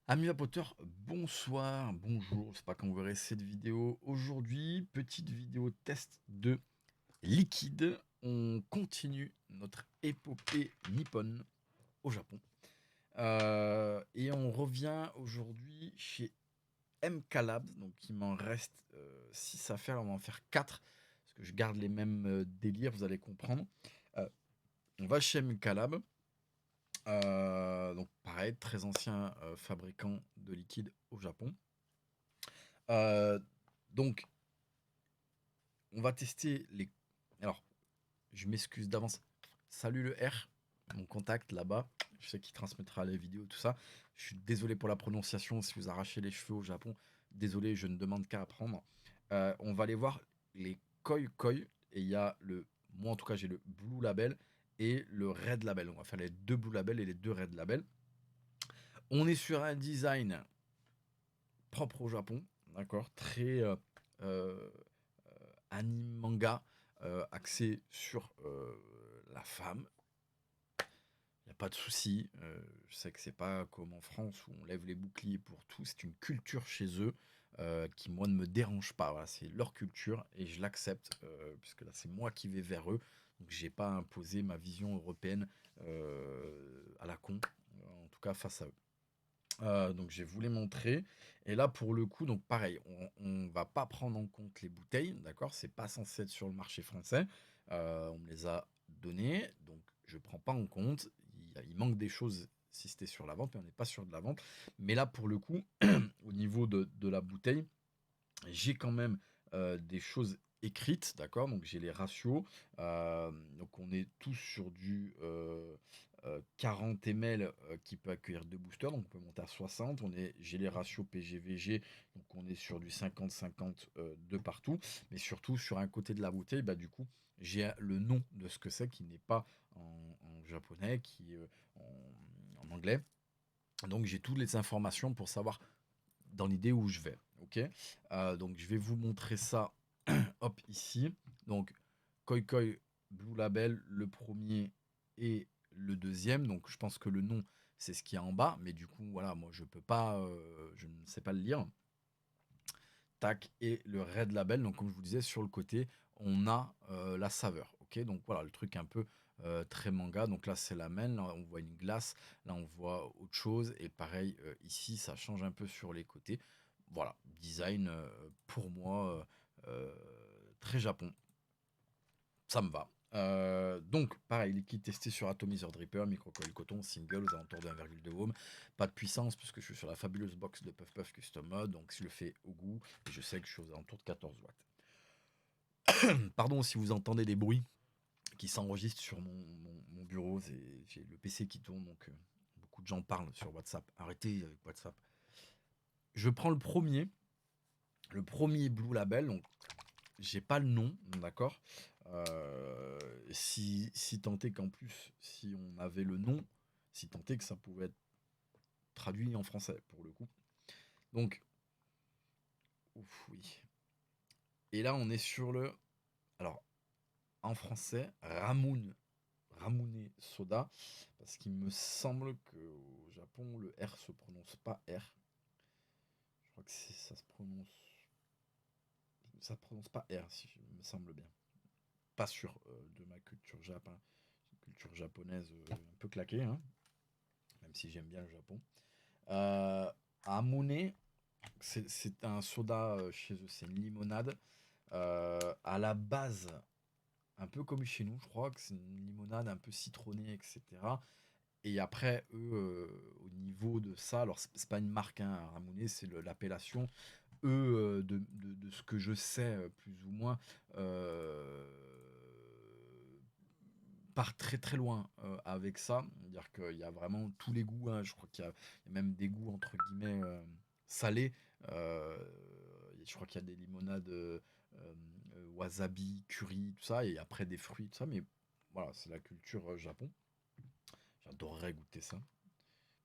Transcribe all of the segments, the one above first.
Amis vapoteurs, bonsoir, bonjour, je sais pas quand vous verrez cette vidéo. Aujourd'hui, petite vidéo test de liquide. On continue notre épopée nippone au Japon. Et on revient aujourd'hui chez MK Labs. Donc il m'en reste 6 à faire, on va en faire 4. Parce que je garde les mêmes délires, vous allez comprendre. Euh, on va chez MK Labs. Donc pareil, très ancien fabricant de liquide au Japon. Euh, donc, on va tester les. Alors, je m'excuse d'avance. Salut le R, mon contact là-bas. Je sais qu'il transmettra les vidéos, tout ça. Je suis désolé pour la prononciation. Si vous arrachez les cheveux au Japon, désolé, je ne demande qu'à apprendre. On va aller voir les Koi Koi. Et il y a le. Moi, en tout cas, j'ai le Blue Label et le Red Label. On va faire les deux Blue Label et les deux Red Label. On est sur un design propre au Japon, d'accord, très euh, anime manga, axé sur la femme. Il n'y a pas de souci. Je sais que c'est pas comme en France où on lève les boucliers pour tout. C'est une culture chez eux qui, moi, ne me dérange pas. Voilà, c'est leur culture et je l'accepte puisque là, c'est moi qui vais vers eux. Donc, j'ai pas imposé ma vision européenne à la con, en tout cas face à eux. Donc je vais vous les montrer. Et là pour le coup, donc pareil, on va pas prendre en compte les bouteilles, d'accord? C'est pas censé être sur le marché français. On me les a données, donc je prends pas en compte. Il manque des choses si c'était sur la vente, mais on n'est pas sûr de la vente. Mais là pour le coup, au niveau de la bouteille, j'ai quand même des choses écrites, d'accord? Donc j'ai les ratios. Donc on est tous sur du 40 ml qui peut accueillir deux boosters, donc on peut monter à 60. J'ai les ratios PGVG, donc on est sur du 50-50 de partout. Mais surtout sur un côté de la bouteille, bah, du coup, j'ai le nom de ce que c'est qui n'est pas en japonais, qui est en anglais. Donc j'ai toutes les informations pour savoir dans l'idée où je vais. Ok. Donc je vais vous montrer ça. Hop, ici. Donc Koi Koi Blue Label, le premier et le deuxième. Donc je pense que le nom c'est ce qu'il y a en bas, mais du coup voilà, moi je peux pas, je ne sais pas le lire. Tac, et le Red Label. Donc comme je vous disais, sur le côté, on a la saveur. Ok, donc voilà le truc un peu très manga. Donc là c'est la main, là on voit une glace, là on voit autre chose. Et pareil ici, ça change un peu sur les côtés. Voilà, design pour moi très Japon. Ça me va. Donc, pareil, liquide testé sur Atomizer Dripper, microcoil coton, single aux alentours de 1,2 ohm. Pas de puissance puisque je suis sur la fabuleuse box de Puff Puff Custom Mode. Donc, je le fais au goût. Et je sais que je suis aux alentours de 14 watts. Pardon si vous entendez des bruits qui s'enregistrent sur mon bureau. J'ai le PC qui tourne. Donc, beaucoup de gens parlent sur WhatsApp. Arrêtez avec WhatsApp. Je prends le premier. Le premier Blue Label. Donc, j'ai pas le nom, d'accord. Si tant est qu'en plus, si on avait le nom, si tant est que ça pouvait être traduit en français pour le coup. Donc, ouf, oui. Et là, on est sur le. Alors, en français, Ramune Soda, parce qu'il me semble qu'au Japon, le R se prononce pas R. Je crois que ça se prononce. Ça prononce pas R, si je me semble bien. Pas sûr de ma culture japonaise un peu claquée, hein, même si j'aime bien le Japon. Amune, c'est un soda chez eux, c'est une limonade. À la base, un peu comme chez nous, je crois que c'est une limonade un peu citronnée, etc. Et après, eux, au niveau de ça, alors c'est pas une marque, hein, Ramune, c'est l'appellation. Eux, de ce que je sais, plus ou moins, euh, part très très loin avec ça. C'est-à-dire qu'il y a vraiment tous les goûts, hein. Je crois qu'il y a même des goûts entre guillemets salés. Euh, je crois qu'il y a des limonades wasabi, curry, tout ça, et après des fruits, tout ça. Mais voilà, c'est la culture Japon. J'adorerais goûter ça.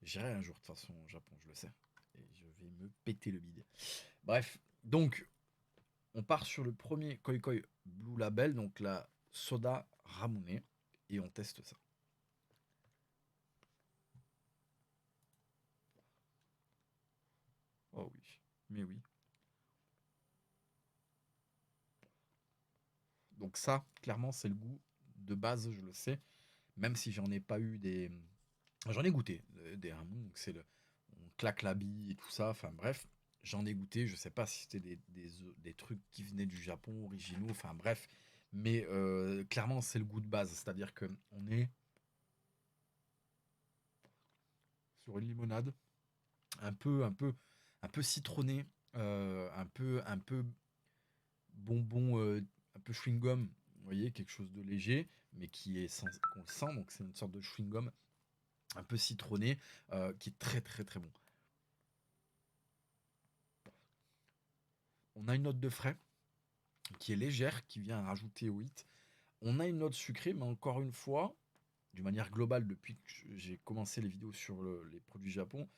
J'irai un jour de toute façon au Japon, je le sais. Et je vais me péter le bide. Bref, donc on part sur le premier Koi Koi Blue Label, donc la soda Ramune, et on teste ça. mais oui. Donc ça, clairement, c'est le goût de base, je le sais. Même si j'en ai pas eu des... J'en ai goûté des ramen, donc c'est le... On claque la bille et tout ça, enfin bref. J'en ai goûté, je sais pas si c'était des trucs qui venaient du Japon, originaux, enfin bref. Mais clairement, c'est le goût de base. C'est-à-dire que on est sur une limonade un peu, un peu, un peu citronnée, un peu bonbon, un peu chewing-gum, vous voyez, quelque chose de léger, mais qu'on le sent, donc c'est une sorte de chewing-gum un peu citronné, qui est très très très bon. On a une note de frais qui est légère, qui vient rajouter au hit. On a une note sucrée, mais encore une fois, d'une manière globale, depuis que j'ai commencé les vidéos sur les produits Japon,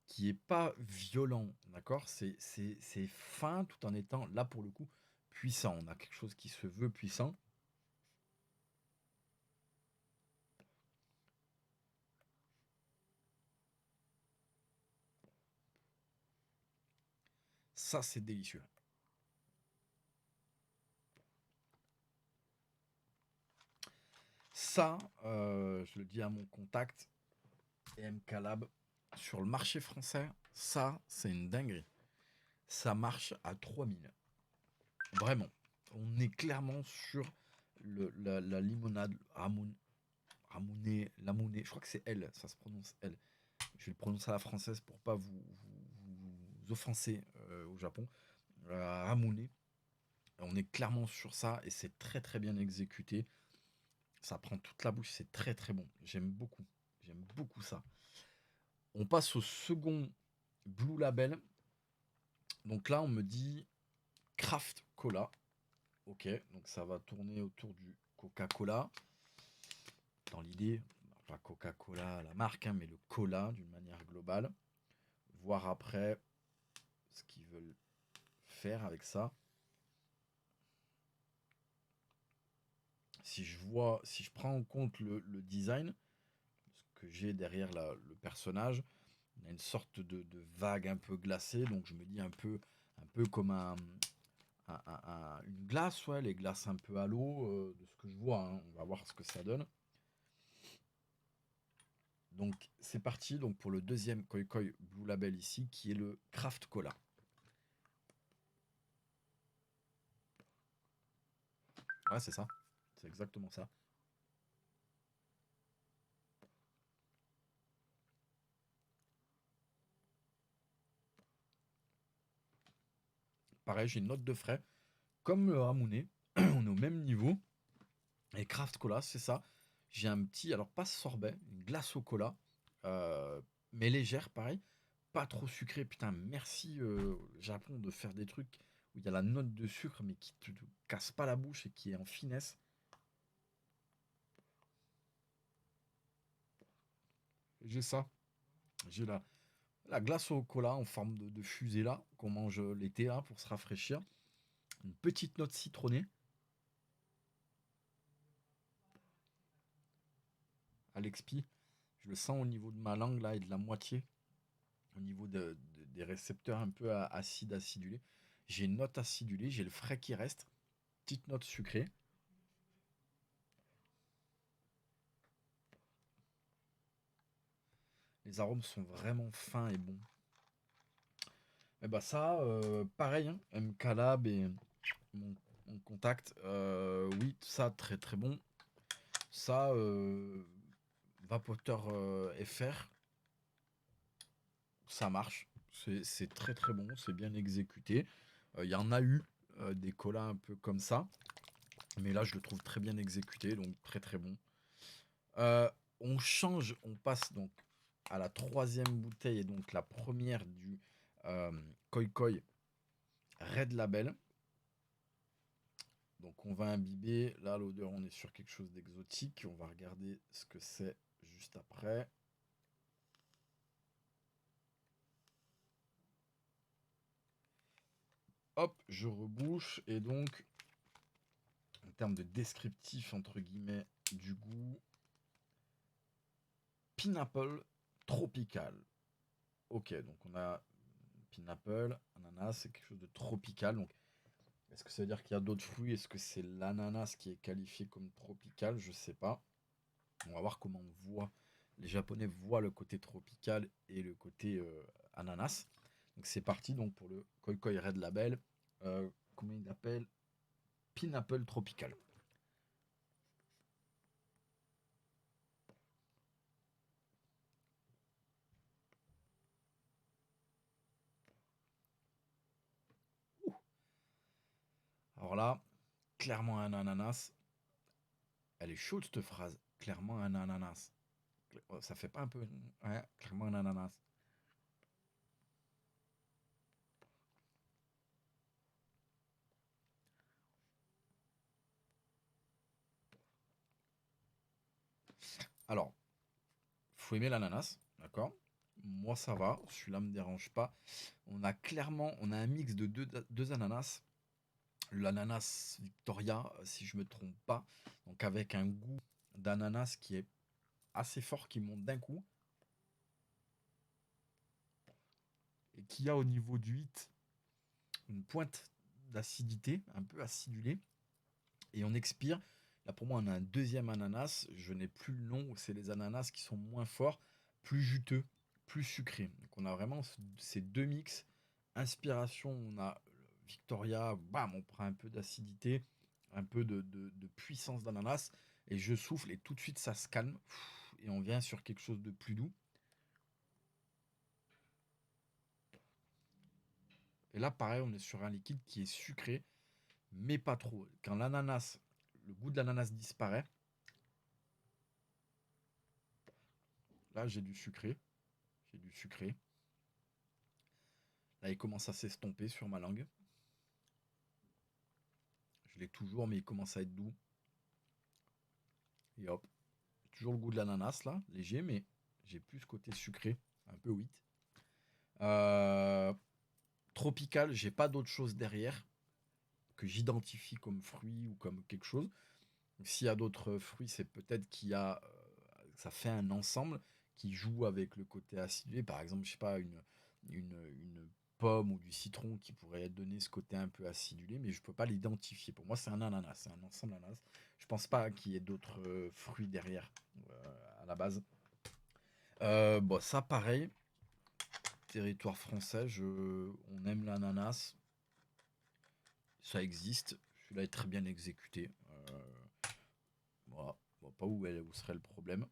qui est pas violent, d'accord. C'est fin tout en étant, là pour le coup, puissant. On a quelque chose qui se veut puissant. Ça, c'est délicieux. Ça, je le dis à mon contact, EMK Lab, sur le marché français, ça, c'est une dinguerie. Ça marche à 3000. Vraiment. On est clairement sur la limonade Lamouné, je crois que c'est elle, ça se prononce elle. Je vais le prononcer à la française pour pas vous offenser au Japon. Ramune. On est clairement sur ça et c'est très très bien exécuté. Ça prend toute la bouche, c'est très très bon. J'aime beaucoup. J'aime beaucoup ça. On passe au second Blue Label. Donc là, on me dit Craft Cola. Ok, donc ça va tourner autour du Coca-Cola. Dans l'idée, pas Coca-Cola la marque, hein, mais le cola d'une manière globale. Voir après ce qu'ils veulent faire avec ça. Si je prends en compte le design, ce que j'ai derrière le personnage, il y a une sorte de vague un peu glacée, donc je me dis un peu comme une glace, ouais, les glaces un peu à l'eau, de ce que je vois, hein. On va voir ce que ça donne. Donc c'est parti donc pour le deuxième Koi Koi Blue Label ici, qui est le Craft Cola. Ouais, c'est ça, c'est exactement ça. Pareil, j'ai une note de frais, comme le Ramune, on est au même niveau. Et Craft Cola, c'est ça. J'ai un petit, alors pas sorbet, une glace au cola, euh, mais légère, pareil. Pas trop sucré. Putain, merci Japon de faire des trucs où il y a la note de sucre, mais qui te casse pas la bouche et qui est en finesse. J'ai ça. J'ai la glace au cola en forme de fusée là, qu'on mange l'été là pour se rafraîchir. Une petite note citronnée à l'expi. Je le sens au niveau de ma langue là et de la moitié, au niveau des récepteurs un peu acides, acidulés. J'ai une note acidulée, j'ai le frais qui reste, petite note sucrée. Les arômes sont vraiment fins et bons. Et bah ça, pareil, hein, MK Lab et mon contact, oui, ça très très bon. Ça, Vapoteur FR, ça marche. C'est très très bon, c'est bien exécuté. Il y en a eu des colas un peu comme ça, mais là je le trouve très bien exécuté, donc très très bon. Euh, on change, on passe donc à la troisième bouteille et donc la première du euh, Koi Koi Red Label. Donc on va imbiber. Là, l'odeur, on est sur quelque chose d'exotique. On va regarder ce que c'est juste après. Hop, je rebouche. Et donc, en termes de descriptif, entre guillemets, du goût, pineapple tropical. Ok, donc on a pineapple, ananas, c'est quelque chose de tropical. Donc, est-ce que ça veut dire qu'il y a d'autres fruits? Est-ce que c'est l'ananas qui est qualifié comme tropical? Je sais pas. On va voir comment on voit. Les Japonais voient le côté tropical et le côté ananas. Donc c'est parti donc pour le Koi Koi Red Label. Comment il l'appelle? Pineapple tropical. Alors là, clairement un ananas. Elle est chaude cette phrase. Clairement un ananas. Ça fait pas un peu. Ouais, clairement un ananas. Alors, faut aimer l'ananas, d'accord? Moi ça va, celui-là me dérange pas. On a un mix de deux ananas. L'ananas Victoria, si je me trompe pas. Donc avec un goût d'ananas qui est assez fort, qui monte d'un coup. Et qui a au niveau du hit une pointe d'acidité, un peu acidulée. Et on expire. Là pour moi on a un deuxième ananas. Je n'ai plus le nom. C'est les ananas qui sont moins forts, plus juteux, plus sucrés. Donc on a vraiment ces deux mix. Inspiration, on a Victoria, bam, on prend un peu d'acidité, un peu de puissance d'ananas, et je souffle, et tout de suite ça se calme, et on vient sur quelque chose de plus doux. Et là, pareil, on est sur un liquide qui est sucré, mais pas trop. Quand l'ananas, le goût de l'ananas disparaît, là j'ai du sucré, j'ai du sucré. Là, il commence à s'estomper sur ma langue. Je l'ai toujours, mais il commence à être doux. Et hop, toujours le goût de l'ananas là, léger, mais j'ai plus ce côté sucré, un peu wheat. Euh, Tropical, j'ai pas d'autre chose derrière que j'identifie comme fruit ou comme quelque chose. S'il y a d'autres fruits, c'est peut-être qu'il y a, ça fait un ensemble qui joue avec le côté acidulé. Par exemple, je sais pas, une pomme ou du citron qui pourrait donner ce côté un peu acidulé, mais je peux pas l'identifier. Pour moi, c'est un ananas, c'est un ensemble ananas. Je pense pas qu'il y ait d'autres fruits derrière à la base. Bon, ça pareil, territoire français, on aime l'ananas, ça existe. Celui-là est très bien exécuté. Voilà, je vois pas où serait le problème.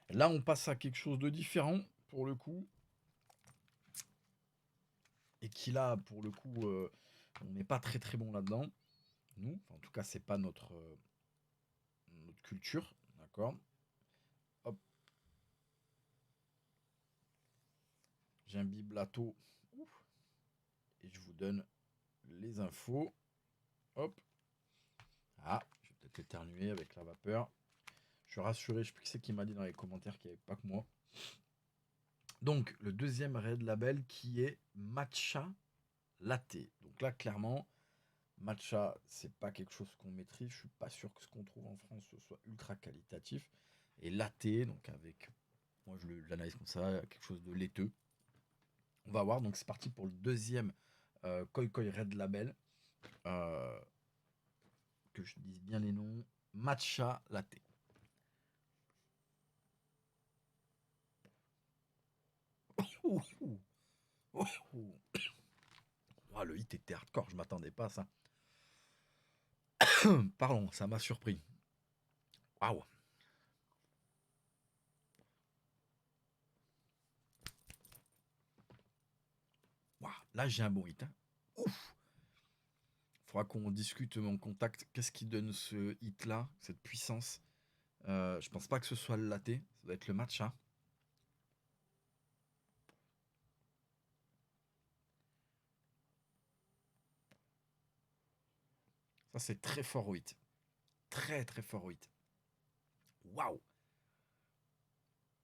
Là, on passe à quelque chose de différent, pour le coup. Et qui, là, pour le coup, on n'est pas très très bon là-dedans. Nous, enfin, en tout cas, c'est pas notre culture. D'accord. Hop, j'imbibe la taux. Et je vous donne les infos. Hop. Ah, je vais peut-être éternuer avec la vapeur. Je suis rassuré, je sais plus qui c'est qui m'a dit dans les commentaires qu'il n'y avait pas que moi. Donc, le deuxième Red Label qui est Matcha Latte. Donc là, clairement, matcha, c'est pas quelque chose qu'on maîtrise. Je suis pas sûr que ce qu'on trouve en France ce soit ultra qualitatif. Et latte, donc avec, moi je l'analyse comme ça, quelque chose de laiteux. On va voir. Donc c'est parti pour le deuxième Koi Koi Red Label. Euh, que je dise bien les noms. Matcha latte. Ouh, ouh, ouh, ouh. Oh, le hit était hardcore, je m'attendais pas à ça. Pardon, ça m'a surpris. Waouh. Waouh. Là j'ai un bon hit. Hein. Ouf. Faudra qu'on discute mon contact. Qu'est-ce qui donne ce hit là, cette puissance? Je pense pas que ce soit le latte, ça doit être le matcha. Ça c'est très fort au hit. Très très fort au hit. Waouh.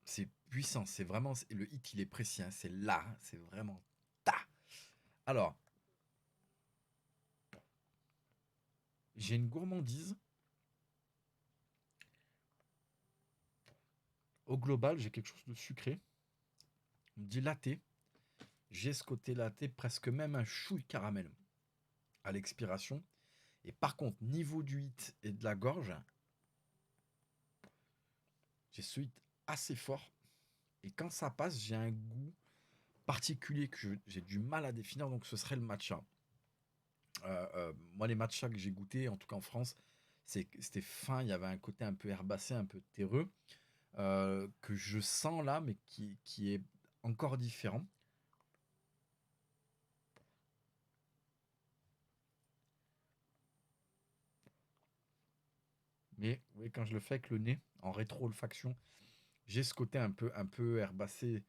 C'est puissant, c'est vraiment. Le hit il est précis, hein, c'est là, hein, c'est vraiment ta. Alors, j'ai une gourmandise. Au global, j'ai quelque chose de sucré. On me dit latte. J'ai ce côté latte, presque même un chouille caramel à l'expiration. Et par contre, niveau du hit et de la gorge, j'ai ce hit assez fort. Et quand ça passe, j'ai un goût particulier que j'ai du mal à définir, donc ce serait le matcha. Moi, les matchas que j'ai goûté, en tout cas en France, c'était fin, il y avait un côté un peu herbacé, un peu terreux, que je sens là, mais qui est encore différent. Mais oui, quand je le fais avec le nez, en rétro-olfaction, j'ai ce côté un peu herbacé.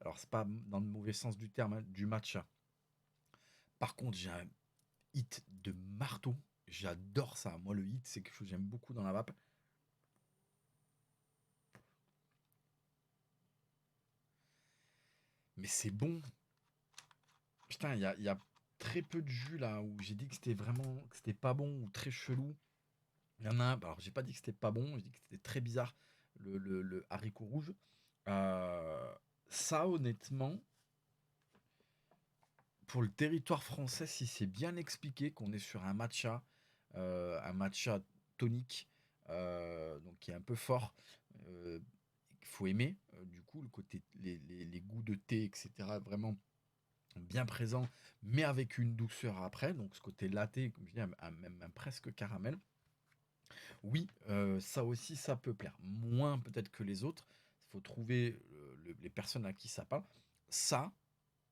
Alors, c'est pas dans le mauvais sens du terme, hein, du matcha. Par contre, j'ai un hit de marteau. J'adore ça. Moi, le hit, c'est quelque chose que j'aime beaucoup dans la vape. Mais c'est bon. Putain, il y a très peu de jus là où j'ai dit que c'était vraiment, que c'était pas bon ou très chelou. Il y en a un, alors j'ai pas dit que c'était pas bon, j'ai dit que c'était très bizarre, le haricot rouge. Euh, Ça, honnêtement, pour le territoire français, si c'est bien expliqué qu'on est sur un matcha tonique, donc qui est un peu fort, qu'il faut aimer, du coup, le côté, les goûts de thé, etc., vraiment bien présent, mais avec une douceur après, donc ce côté latte, comme je dis, même un presque caramel. Oui, ça aussi, ça peut plaire. Moins peut-être que les autres. Il faut trouver les personnes à qui ça parle. Ça,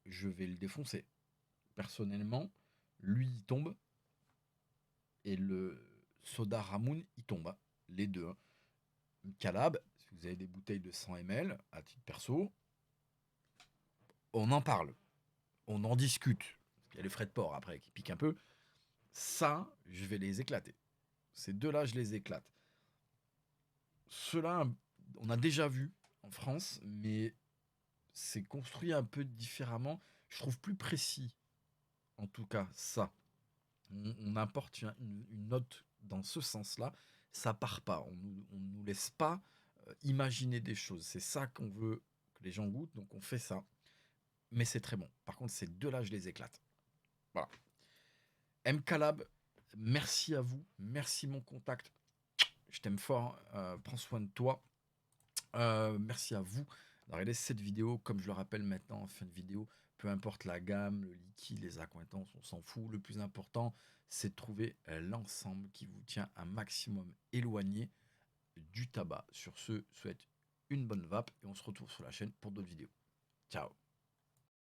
je vais le défoncer. Personnellement, lui, il tombe. Et le soda Ramoun, il tombe, hein. Les deux, hein. Calab, si vous avez des bouteilles de 100 ml, à titre perso, on en parle. On en discute. Parce qu'il y a les frais de port après qui piquent un peu. Ça, je vais les éclater. Ces deux-là, je les éclate. Ceux-là, on a déjà vu en France, mais c'est construit un peu différemment. Je trouve plus précis, en tout cas, ça. On apporte une note dans ce sens-là. Ça part pas. On nous laisse pas imaginer des choses. C'est ça qu'on veut que les gens goûtent, donc on fait ça. Mais c'est très bon. Par contre, ces deux-là, je les éclate. Voilà. M. Calab, merci à vous. Merci mon contact. Je t'aime fort. Prends soin de toi. Merci à vous d'avoir regardé cette vidéo. Comme je le rappelle maintenant en fin de vidéo, peu importe la gamme, le liquide, les accointances, on s'en fout. Le plus important, c'est de trouver l'ensemble qui vous tient un maximum éloigné du tabac. Sur ce, souhaite une bonne vape et on se retrouve sur la chaîne pour d'autres vidéos. Ciao.